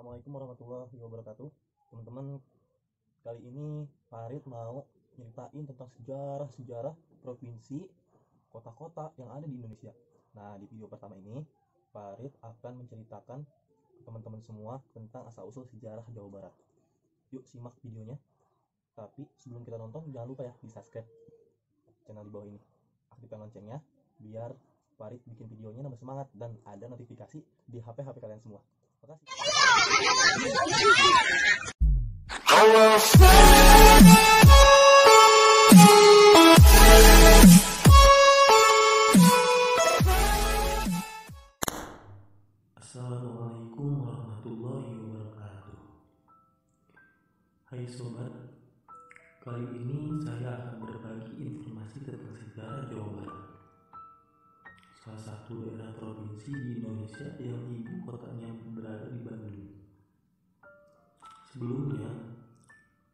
Assalamualaikum warahmatullahi wabarakatuh. Teman-teman, kali ini Farid mau nyeritain tentang sejarah provinsi, kota-kota yang ada di Indonesia. Nah, di video pertama ini Farid akan menceritakan ke teman-teman semua tentang asal-usul sejarah Jawa Barat. Yuk simak videonya. Tapi sebelum kita nonton, jangan lupa ya di subscribe channel di bawah ini. Aktifkan loncengnya biar Farid bikin videonya nambah semangat dan ada notifikasi di HP kalian semua. Terima kasih. Assalamualaikum warahmatullahi wabarakatuh. Hai sobat, kali ini saya akan berbagi informasi tentang sejarah Jawa Barat, salah satu daerah provinsi di Indonesia yang ibu kotanya berada di Bandung. Sebelumnya,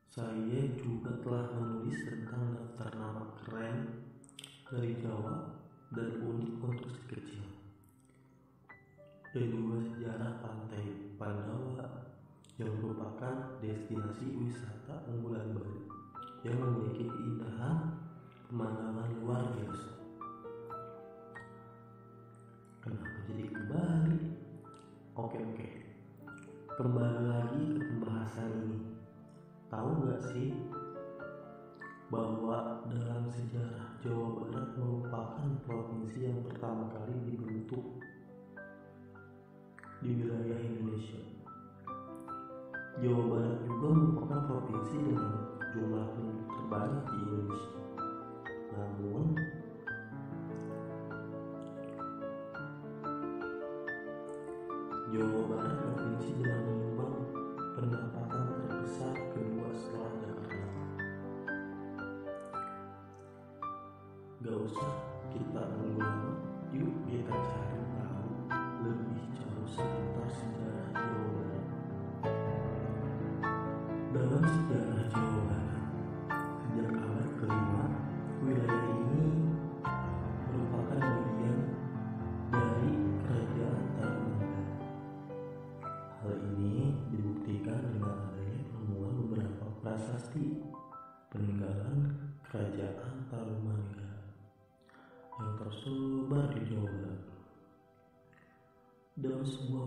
saya juga telah menulis tentang daftar nama keren dari Jawa dan unik untuk si kecil, dan juga sejarah pantai Pandawa yang merupakan destinasi wisata unggulan Bali yang memiliki keindahan pemandangan luar biasa. Kenapa jadi ke Bali? Oke. Kembali lagi ke pembahasan ini. Tahu gak sih bahwa dalam sejarah Jawa Barat merupakan provinsi yang pertama kali dibentuk di wilayah Indonesia. Jawa Barat juga merupakan provinsi dengan jumlah penduduk terbanyak di Indonesia. Namun, Jawa Barat provinsi dengan menyumbang pendapatan terbesar kedua setelah Jakarta. Gak usah kita nunggu lama, yuk kita cari tahu lebih jauh seputar sejarah Jawa Barat. Dalam sejarah Jawa Barat, sejak abad ke-5, wilayah ini merupakan bagian dari Kerajaan Tarumanagara. Hal ini dibuktikan dengan adanya penemuan beberapa prasasti peninggalan Kerajaan Tarumanagara yang tersebar di Jawa Barat. Dalam sebuah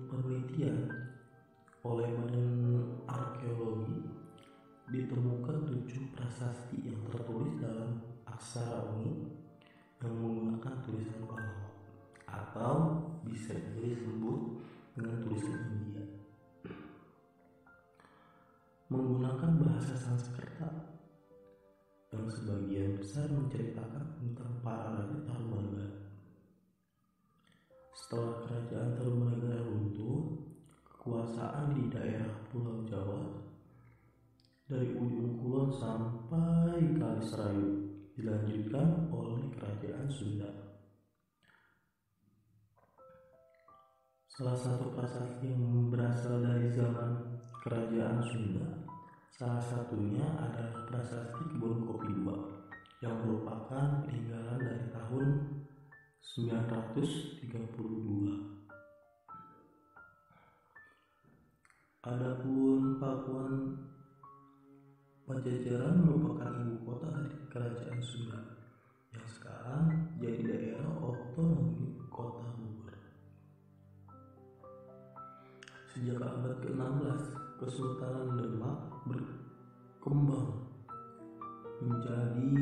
penelitian oleh Badan Arkeologi, ditemukan 7 prasasti yang tertulis dalam aksara Uni yang menggunakan tulisan Pallawa atau bisa disebut dengan tulisan India, menggunakan bahasa Sanskerta yang sebagian besar menceritakan tentang para raja Tarumanagara. Setelah Kerajaan Tarumanagara runtuh, kekuasaan di daerah Pulau Jawa dari ujung kulon sampai Kaliserayu dilanjutkan oleh Kerajaan Sunda. Salah satu prasasti yang berasal dari zaman Kerajaan Sunda, salah satunya adalah prasasti Kebun Kopi II yang merupakan peninggalan dari tahun 932. Adapun Pakuan Pajajaran merupakan ibu kota dari Kerajaan Sunda yang sekarang jadi daerah otonomi Kota Bogor. Sejak abad ke-16, Kesultanan Demak berkembang menjadi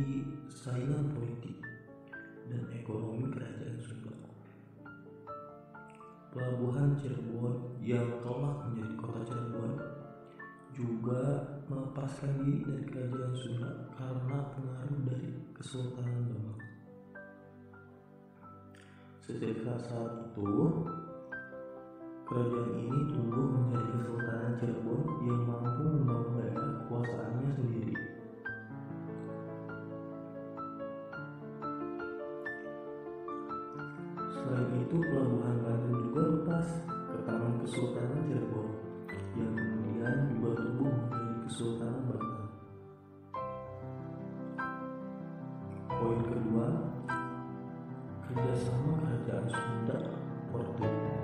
saingan politik dan ekonomi Kerajaan Sunda. Pelabuhan Cirebon yang telah menjadi kota Cirebon juga melepaskan diri dari Kerajaan Sunda karena pengaruh dari Kesultanan Demak. Sejak saat itu, kerajaan ini tumbuh menjadi Kesultanan Cirebon yang mampu membangun daerah kekuasaannya sendiri. Selain itu, Pelabuhan Banten juga lepas ke tangan Kesultanan Cirebon yang kemudian juga tumbuh menjadi Kesultanan Banten. Poin kedua, kerjasama Kerajaan Sunda Portugis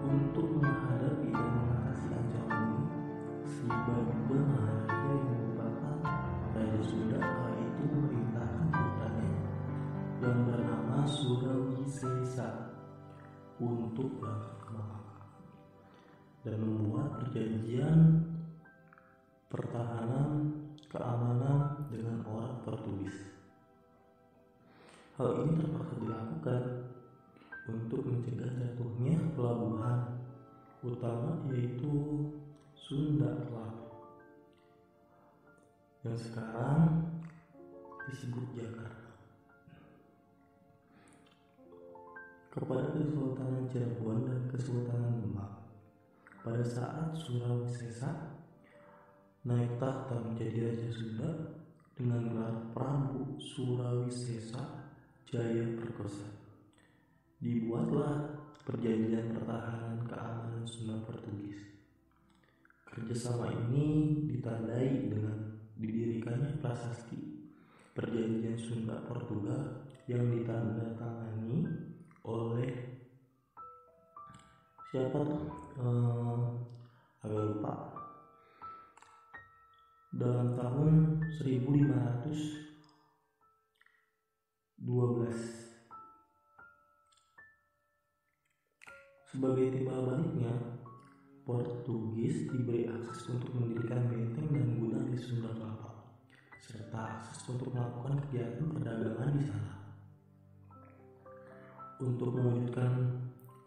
untuk menghadapi dan membuat perjanjian pertahanan keamanan dengan orang Portugis. Hal ini terpaksa dilakukan untuk mencegah jatuhnya pelabuhan utama yaitu Sunda Kelapa yang sekarang disebut Jakarta. Kepada Kesultanan Cirebon dan Kesultanan Demak, pada saat Surawisesa naik tahta menjadi Raja Sunda dengan gelar Prabu Surawisesa Jaya Perkosa, dibuatlah perjanjian pertahanan keamanan Sunda Portugis. Kerjasama ini ditandai dengan didirikannya prasasti Perjanjian Sunda Portugal yang ditandatangani oleh siapa tuh? Agak lupa. Dalam tahun 1512. Sebagai timbal baliknya, Portugis diberi akses untuk mendirikan benteng dan gudang di Sunda Kelapa, serta akses untuk melakukan kegiatan perdagangan di sana. Untuk mewujudkan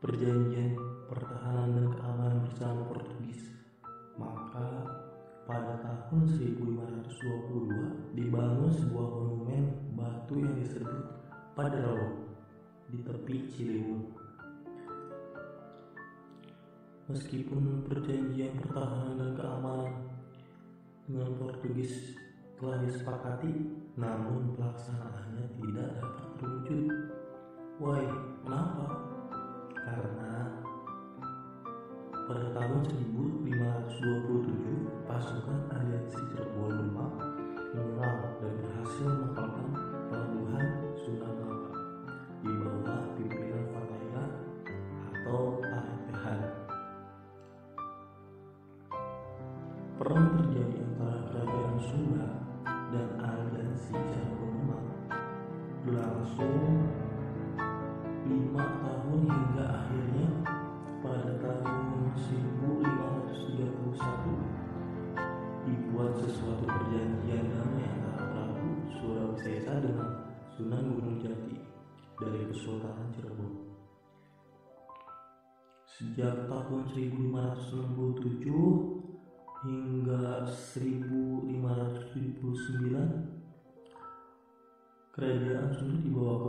perjanjian pertahanan dan keamanan bersama Portugis, maka pada tahun 1522 dibangun sebuah monumen batu yang disebut Padrolo di tepi Ciliwung. Meskipun perjanjian pertahanan dan keamanan dengan Portugis telah disepakati, namun pelaksanaannya tidak dapat terwujud. Why? Kenapa? Karena pada tahun 1527 pasukan aliansi Cirebon Demak menyerang dan berhasil menaklukkan pelabuhan Sunda Kelapa di bawah pimpinan Fataya atau Aretehan. Perang terjadi antara kerajaan Sunda dan aliansi Cirebon Demak berlangsung 5 tahun hingga akhirnya pada tahun 1531 dibuat sesuatu perjanjian damai antara Prabu Surawisesa dengan Sunan Gunung Jati dari Kesultanan Cirebon. Sejak tahun 1567 hingga 1579, kerajaan Sunda di bawah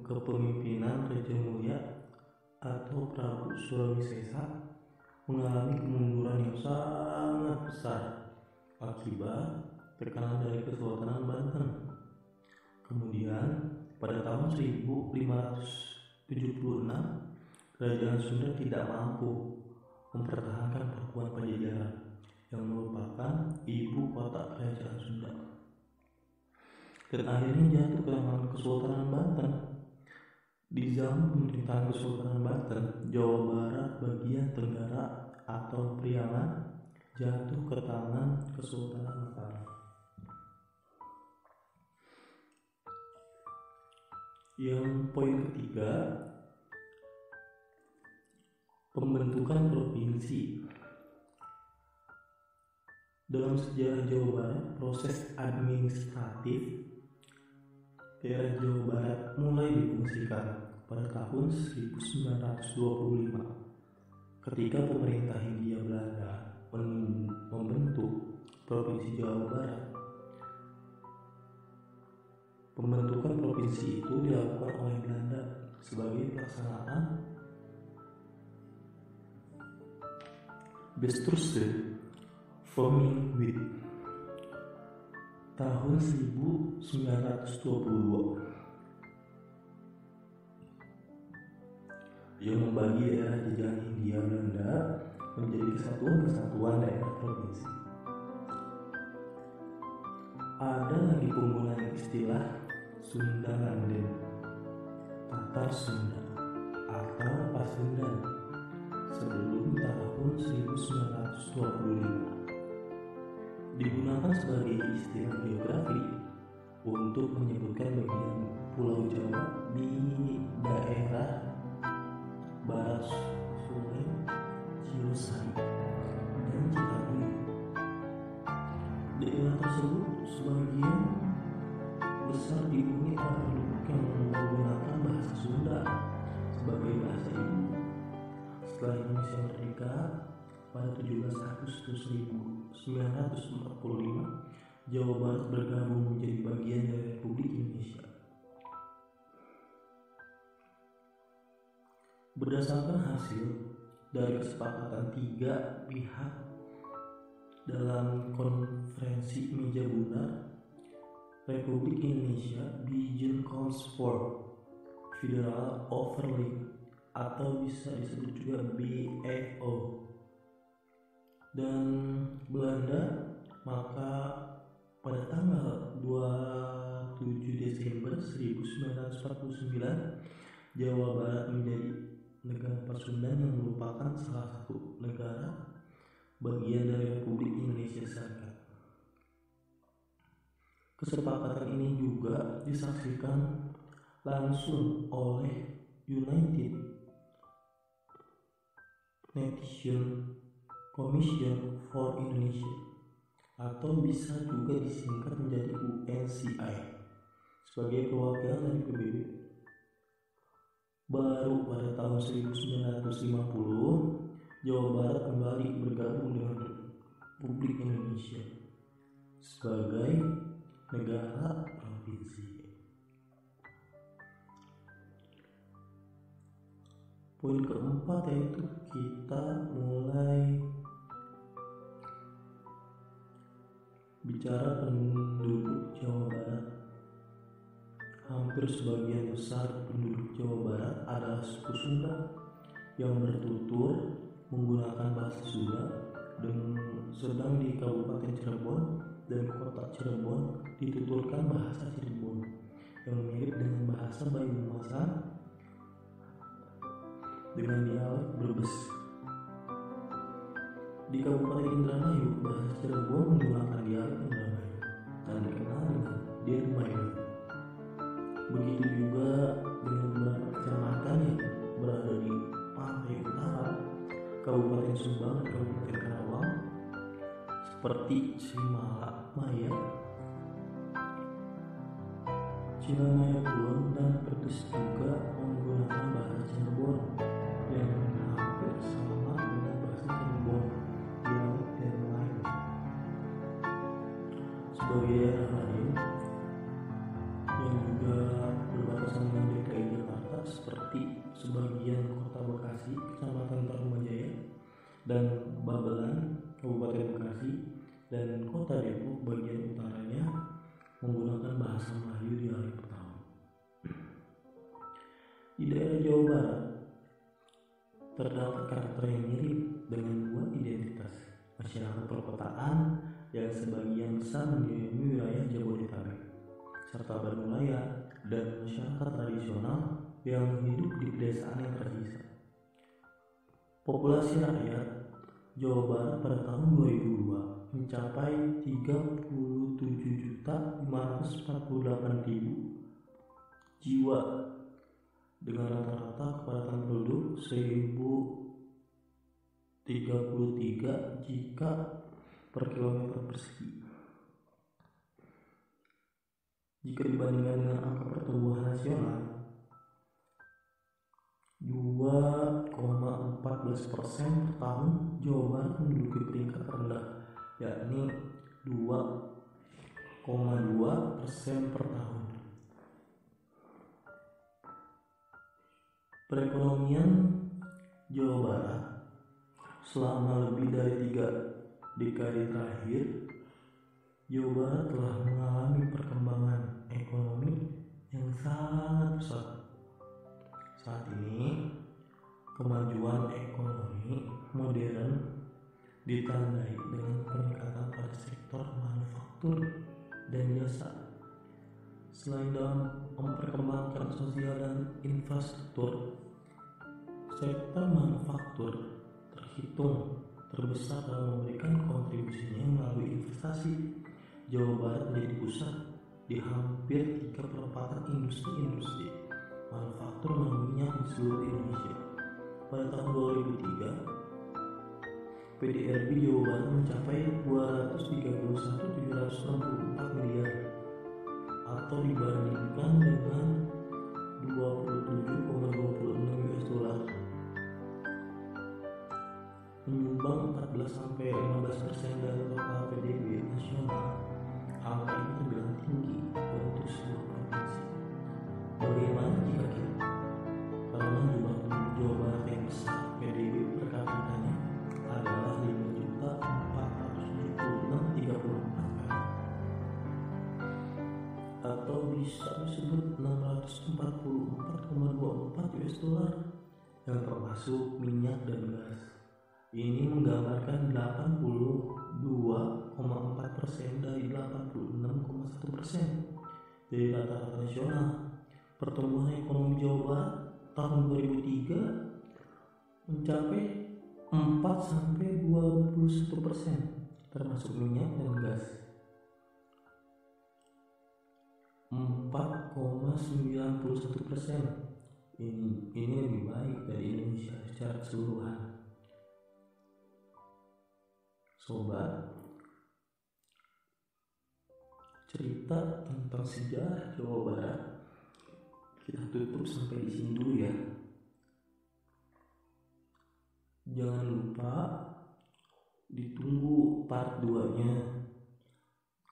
kepemimpinan Raja Mulia atau Prabu Surawisesa mengalami kemunduran yang sangat besar akibat tekanan dari Kesultanan Banten. Kemudian pada tahun 1576 kerajaan Sunda tidak mampu mempertahankan Pakuan Pajajaran yang merupakan ibu kota kerajaan Sunda, dan akhirnya jatuh ke tangan Kesultanan Banten. Di zaman pemerintahan Kesultanan Banten, Jawa Barat bagian Tenggara atau Priangan jatuh ke tangan Kesultanan Mataram. Yang poin ketiga, pembentukan provinsi. Dalam sejarah Jawa Barat, proses administratif daerah Jawa Barat mulai difungsikan pada tahun 1925 ketika pemerintah Hindia Belanda membentuk Provinsi Jawa Barat. Pembentukan provinsi itu dilakukan oleh Belanda sebagai pelaksanaan Bestuurse Vermingwit tahun 1922 yang membagi daerah jajahan Hindia Belanda menjadi kesatuan daerah provinsi. Ada lagi penggunaan istilah Sundaland, Tatar Sunda atau Pasundan sebelum tahun 1925. Digunakan sebagai istilah geografi untuk menyebutkan bagian Pulau Jawa di sebagian besar dihuni oleh penduduk yang menggunakan bahasa Sunda sebagai bahasa ibu. Setelah Indonesia merdeka pada 17 Agustus 1945, Jawa Barat bergabung menjadi bagian dari Republik Indonesia. Berdasarkan hasil dari kesepakatan tiga pihak dalam konferensi meja bundar, Republik Indonesia Belgian Comes for Federal Overlay atau bisa disebut juga BFO, dan Belanda, maka pada tanggal 27 Desember 1949 Jawa Barat menjadi negara Pasundan yang merupakan salah satu negara bagian dari Republik Indonesia Serikat. Kesepakatan ini juga disaksikan langsung oleh United Nations Commission for Indonesia atau bisa juga disingkat menjadi UNCI sebagai perwakilan dari PBB. Baru pada tahun 1950 Jawa Barat kembali bergabung dengan Republik Indonesia sebagai negara provinsi. Poin keempat yaitu kita mulai bicara penduduk Jawa Barat. Hampir sebagian besar penduduk Jawa Barat adalah suku Sunda yang bertutur menggunakan bahasa Sunda, dan sedang di Kabupaten Cirebon dan Kota Cirebon dituturkan bahasa Cirebon yang mirip dengan bahasa Banyumasan dengan dialek Brebes. Di Kabupaten Indramayu, bahasa Cirebon menggunakan dialek Indramayu dan dikenal dengan Dirmayu. Begitu juga dengan beberapa kecamatan yang berada di pantai utara Kabupaten Subang dan Kabupaten Karawang seperti Cimalakmaya, Cilamaya Kulon, dan Pedes juga menggunakan bahasa Cirebon yang hampir sama dengan bahasa Cirebon, dialek dan lain. Sebagai daerah lain yang juga berbatasan dengan DKI Jakarta seperti sebagian Kota Bekasi, Kecamatan Tarumajaya, dan Babelan, Kabupaten Bekasi, dan Kota Depok bagian utaranya menggunakan bahasa Melayu dialek Betawi. Di daerah Jawa Barat terdapat karakter yang mirip dengan dua identitas masyarakat perkotaan yang sebagian besar mendiami wilayah Jabodetabek serta Bandung Raya, dan masyarakat tradisional yang hidup di pedesaan yang tersisa. Populasi rakyat Jawa Barat pada tahun 2002 mencapai 37.548.000 jiwa dengan rata-rata kepadatan penduduk 1.033 jika per kilometer persegi. Jika dibandingkan dengan angka pertumbuhan nasional 2,14% per tahun, Jawa Barat menduduki peringkat terendah, yakni 2,2% per tahun. Perekonomian Jawa Barat selama lebih dari 3 dekade terakhir, Jawa Barat telah mengalami perkembangan ekonomi yang sangat pesat. Saat ini, kemajuan ekonomi modern ditandai dengan peningkatan pada sektor manufaktur dan jasa. Selain dalam memperkembangkan sosial dan infrastruktur, sektor manufaktur terhitung terbesar dalam memberikan kontribusinya melalui investasi. Jawa Barat menjadi pusat di hampir 3/4 industri manufaktur minyak di seluruh Indonesia. Pada tahun 2003, PDRB Jawa Barat mencapai 231.764 miliar atau dibandingkan dengan 27,26 US dollar, menyumbang 14-15% dari total PDB nasional. Angka ini terbilang tinggi untuk sebuah provinsi. Bagaimana jika kita? Karena jumlah penduduk Jawa Barat yang besar, PDB per kapitanya adalah 5.476.34 kali, atau bisa disebut 644,24 US dollar, yang termasuk minyak dan gas. Ini menggambarkan 82,4% dari 86,1% dari rata-rata nasional. Pertumbuhan ekonomi Jawa Barat tahun 2003 mencapai 4-21%, termasuk minyak dan gas 4,91%. Ini lebih baik dari Indonesia secara keseluruhan. Sobat, cerita tentang sejarah Jawa Barat kita tutup sampai di sini dulu ya. Jangan lupa ditunggu part 2-nya,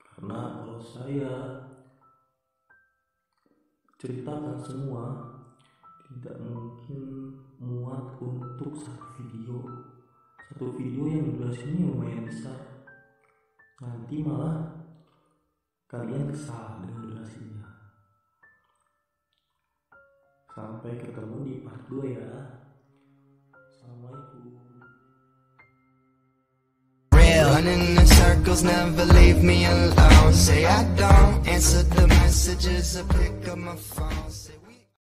karena kalau saya ceritakan semua tidak mungkin muat untuk satu video yang durasinya lumayan besar. Nanti malah kalian kesal dengan durasinya. Sampai ketemu di part 2 ya. Assalamualaikum. Running in circles, never leave me alone. Say I don't answer the messages, I pick up my phone. Say